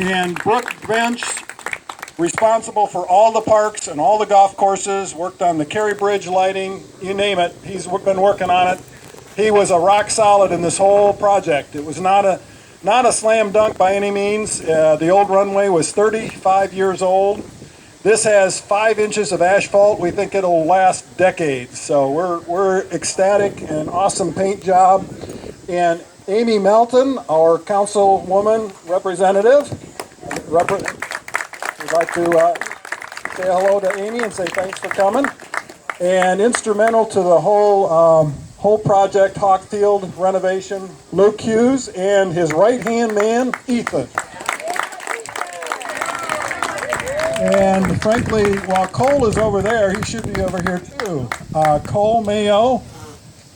And Brooke Bench, responsible for all the parks and all the golf courses, worked on the Cary Bridge lighting, you name it, he's been working on it. He was a rock solid in this whole project. It was not a slam dunk by any means. The old runway was 35 years old. This has 5 inches of asphalt. We think it'll last decades. So we're ecstatic, and awesome paint job. And Amy Melton, our councilwoman representative, we'd like to say hello to Amy and say thanks for coming. And instrumental to the whole project, Hawkfield renovation, Luke Hughes, and his right-hand man, Ethan. And frankly, while Cole is over there, he should be over here too. Cole Mayo,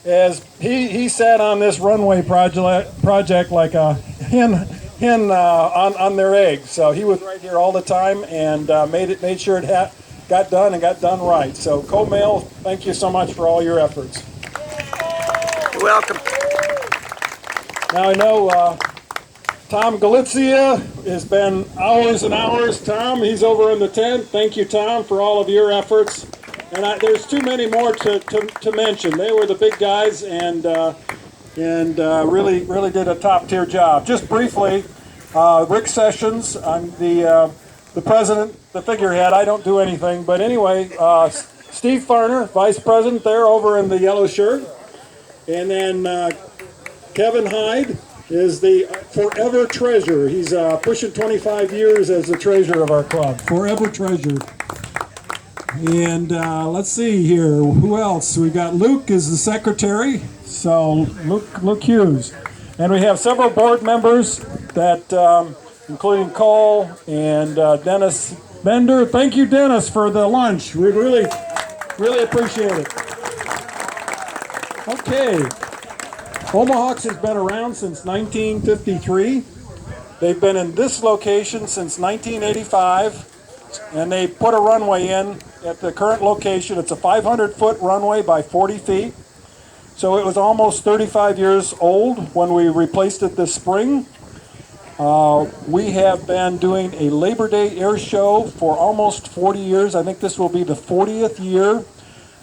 as he sat on this runway project like a hen on their eggs. So he was right here all the time and made sure it got done and got done right. So Cole Mayo, thank you so much for all your efforts. You're welcome. Now I know Tom Galizia has been hours and hours. Tom, he's over in the tent. Thank you, Tom, for all of your efforts. And there's too many more to mention. They were the big guys and really did a top-tier job. Just briefly, Rick Sessions, I'm the president, the figurehead. I don't do anything. But anyway, Steve Farner, vice president there over in the yellow shirt. And then Kevin Hyde is the forever treasurer. He's pushing 25 years as the treasurer of our club. Forever treasurer. And let's see here. Who else? We got Luke as the secretary. So Luke Hughes. And we have several board members that, including Cole and Dennis Bender. Thank you, Dennis, for the lunch. We really appreciate it. Okay. Omahawks has been around since 1953. They've been in this location since 1985, and they put a runway in at the current location. It's a 500-foot runway by 40 feet. So it was almost 35 years old when we replaced it this spring. We have been doing a Labor Day air show for almost 40 years. I think this will be the 40th year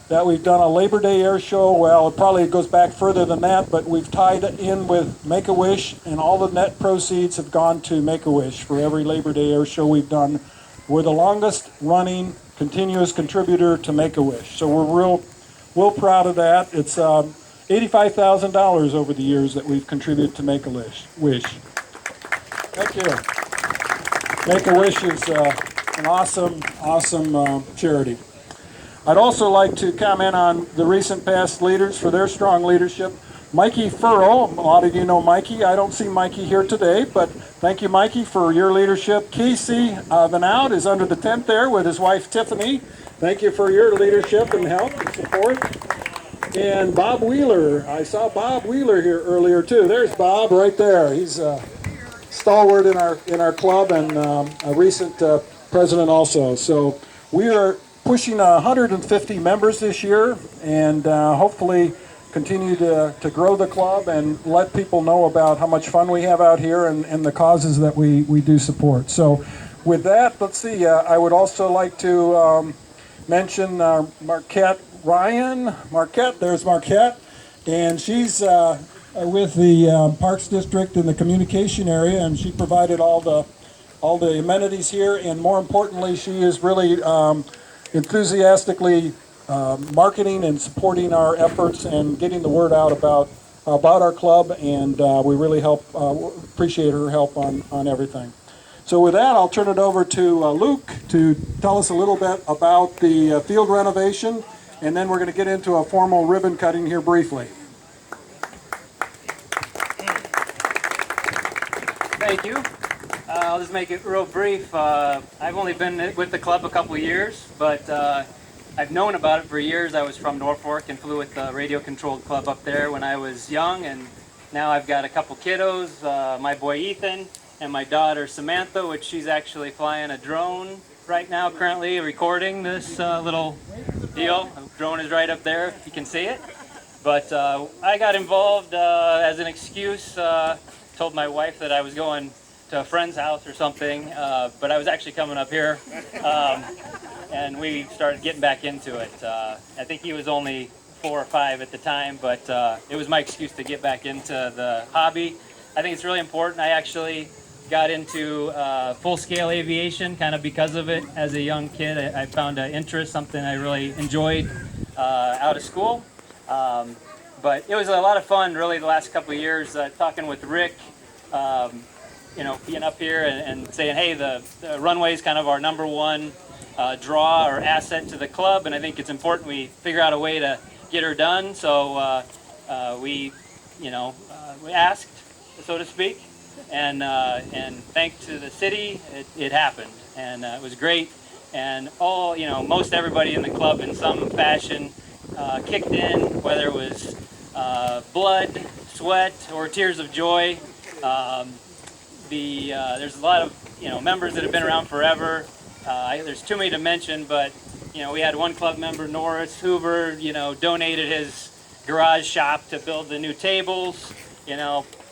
that we've done a Labor Day air show. Well, it probably goes back further than that, but we've tied it in with Make-A-Wish, and all the net proceeds have gone to Make-A-Wish for every Labor Day air show we've done. We're the longest running continuous contributor to Make-A-Wish, so we're real proud of that. It's $85,000 over the years that we've contributed to Make-A-Wish. Thank you. Make-A-Wish is an awesome charity. I'd also like to comment on the recent past leaders for their strong leadership. Mikey Furrow, a lot of you know Mikey. I don't see Mikey here today, but thank you, Mikey, for your leadership. Casey Van Out is under the tent there with his wife, Tiffany. Thank you for your leadership and help and support. And Bob Wheeler, I saw Bob Wheeler here earlier too. There's Bob right there. He's a stalwart in our club and a recent president also. So we are pushing 150 members this year, and hopefully continue to grow the club and let people know about how much fun we have out here and the causes that we do support. So with that, let's see, I would also like to mention Marquette Ryan. Marquette, there's Marquette, and she's with the Parks District in the communication area, and she provided all the amenities here, and more importantly, she is really enthusiastically marketing and supporting our efforts and getting the word out about our club, and we really appreciate her help on everything. So with that, I'll turn it over to Luke to tell us a little bit about the field renovation, and then we're going to get into a formal ribbon cutting here briefly. Thank you. I'll just make it real brief. I've only been with the club a couple of years, but I've known about it for years. I was from Norfolk and flew with the radio-controlled club up there when I was young, and now I've got a couple kiddos, my boy Ethan and my daughter Samantha, which she's actually flying a drone right now, currently recording this little deal. The drone is right up there, if you can see it. But I got involved as an excuse, told my wife that I was going to a friend's house or something, but I was actually coming up here, and we started getting back into it. I think he was only 4 or 5 at the time, but it was my excuse to get back into the hobby. I think it's really important. I actually got into full-scale aviation kind of because of it. As a young kid, I found an interest, something I really enjoyed out of school. But it was a lot of fun, really, the last couple of years, talking with Rick, you know, being up here and saying, hey, the runway is kind of our number one draw or asset to the club, and I think it's important we figure out a way to get her done. So we asked, so to speak, and thanks to the city, it happened, and it was great. And all, most everybody in the club in some fashion kicked in, whether it was blood, sweat, or tears of joy. There's a lot of members that have been around forever. There's too many to mention, but we had one club member, Norris Hoover, donated his garage shop to build the new tables.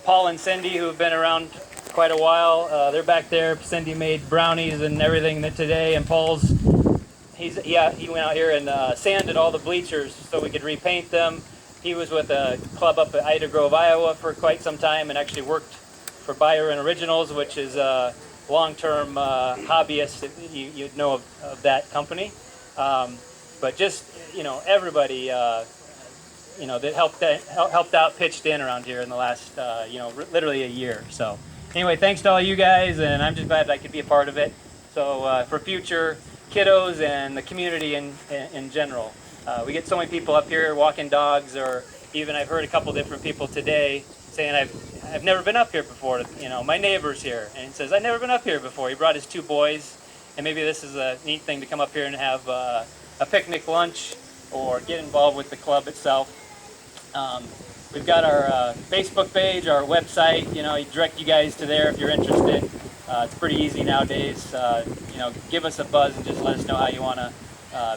Paul and Cindy, who have been around quite a while, they're back there. Cindy made brownies and everything today, and he went out here and sanded all the bleachers so we could repaint them. He was with a club up at Ida Grove, Iowa for quite some time and actually worked for Byron Originals, which is a long-term hobbyist. You'd know of that company. But just, everybody, that helped out, pitched in around here in the last, literally a year. So anyway, thanks to all you guys, and I'm just glad I could be a part of it. So for future kiddos and the community in general. We get so many people up here walking dogs, or even I've heard a couple different people today saying I've never been up here before. My neighbor's here, and he says I've never been up here before. He brought his 2 boys, and maybe this is a neat thing to come up here and have a picnic lunch or get involved with the club itself. We've got our Facebook page, our website. I direct you guys to there if you're interested. It's pretty easy nowadays. Give us a buzz and just let us know how you want to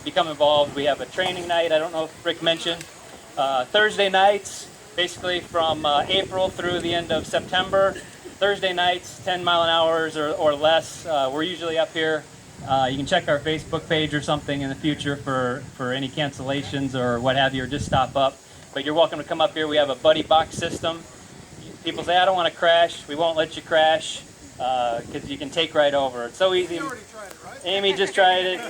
become involved. We have a training night. I don't know if Rick mentioned. Thursday nights, basically from April through the end of September. Thursday nights, 10 mile an hour or less. We're usually up here. You can check our Facebook page or something in the future for any cancellations or what have you, or just stop up. But you're welcome to come up here. We have a buddy box system. People say, I don't want to crash. We won't let you crash because you can take right over. It's so easy. Amy just tried it.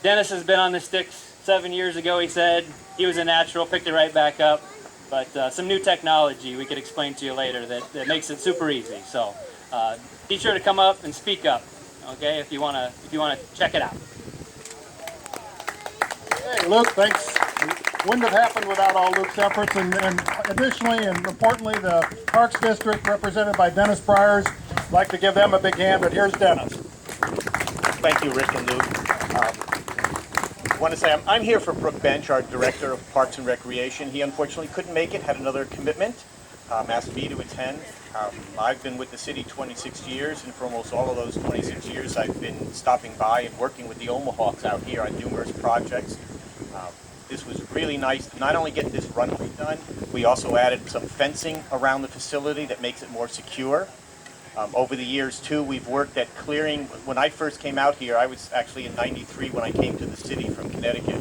Dennis has been on the sticks 7 years ago, he said. He was a natural, picked it right back up. But some new technology we could explain to you later that makes it super easy. So be sure to come up and speak up, okay, if you want to check it out. Hey, Luke, thanks. Wouldn't have happened without all Luke's efforts. And additionally and importantly, the Parks District, represented by Dennis Bryars. I'd like to give them a big hand, but here's Dennis. Thank you, Rick and Luke. I want to say I'm here for Brooke Bench, our Director of Parks and Recreation. He unfortunately couldn't make it, had another commitment, asked me to attend. I've been with the city 26 years, and for almost all of those 26 years I've been stopping by and working with the Omahawks out here on numerous projects. This was really nice to not only get this runway done, we also added some fencing around the facility that makes it more secure. Over the years, too, we've worked at clearing. When I first came out here, I was actually in '93 when I came to the city from Connecticut.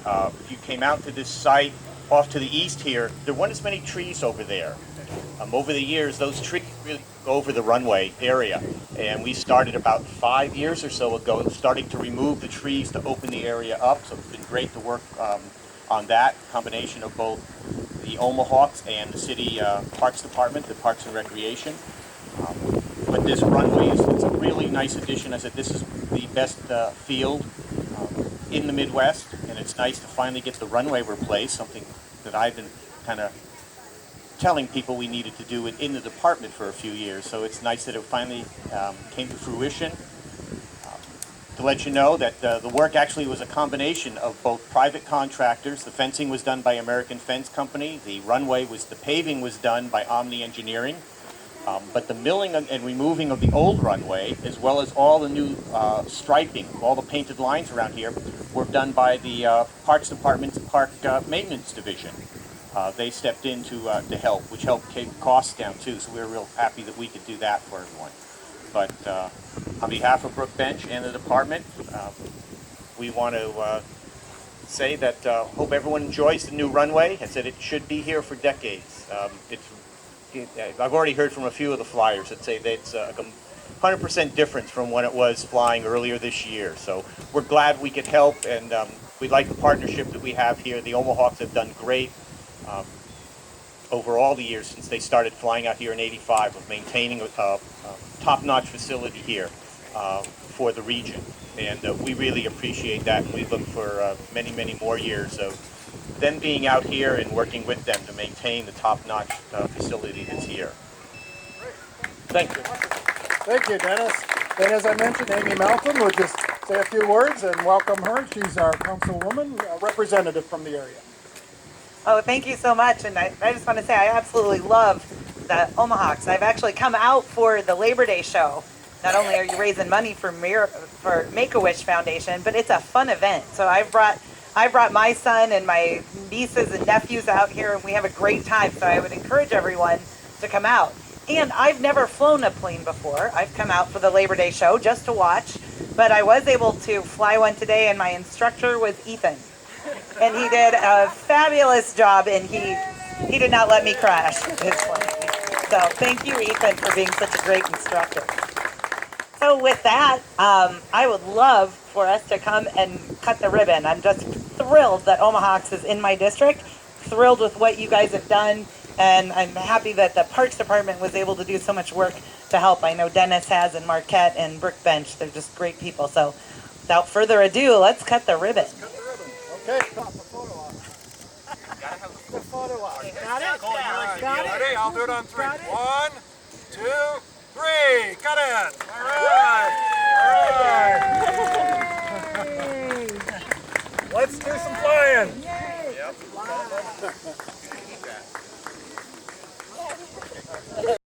If you came out to this site off to the east here, there weren't as many trees over there. Over the years, those trees really go over the runway area, and we started about 5 years or so ago starting to remove the trees to open the area up, so it's been great to work on that combination of both the Omahawks and the city Parks Department, the Parks and Recreation. But this runway is a really nice addition. I said this is the best field in the Midwest, and it's nice to finally get the runway replaced, something that I've been kind of telling people we needed to do in the department for a few years. So it's nice that it finally came to fruition. To let you know that the work actually was a combination of both private contractors. The fencing was done by American Fence Company. The paving was done by Omni Engineering. But the milling and removing of the old runway, as well as all the new striping, all the painted lines around here, were done by the Parks Department's Park Maintenance Division. They stepped in to help, which helped keep costs down too, so we were real happy that we could do that for everyone. but on behalf of Brook Bench and the department, we want to say that hope everyone enjoys the new runway. I said it should be here for decades. I've already heard from a few of the flyers that say that it's a 100% difference from when it was flying earlier this year. So we're glad we could help, and we like the partnership that we have here. The Omahawks have done great over all the years since they started flying out here in '85 of maintaining a top-notch facility here for the region. And we really appreciate that, and we look for many, many more years of them being out here and working with them to maintain the top-notch facility that's here. Thank you. Thank you, Dennis. And as I mentioned, Amy Malcolm would just say a few words and welcome her. She's our councilwoman, representative from the area. Oh, thank you so much. And I just want to say I absolutely love the Omahawks. I've actually come out for the Labor Day show. Not only are you raising money for Make-A-Wish Foundation, but it's a fun event. So I brought my son and my nieces and nephews out here, and we have a great time. So I would encourage everyone to come out. And I've never flown a plane before. I've come out for the Labor Day show just to watch, but I was able to fly one today, and my instructor was Ethan. And he did a fabulous job, and he did not let me crash his plane. So thank you, Ethan, for being such a great instructor. So with that, I would love for us to come and cut the ribbon. I'm just thrilled that Omahawks is in my district, thrilled with what you guys have done, and I'm happy that the Parks Department was able to do so much work to help. I know Dennis has, and Marquette and Brook Bench. They're just great people. So without further ado, let's cut the ribbon. Okay, pop a photo op. The photo op. Got it? Got it? Ready? I'll do it on three. 1, 2, 3. Cut it. All right. Let's do some flying. Yep.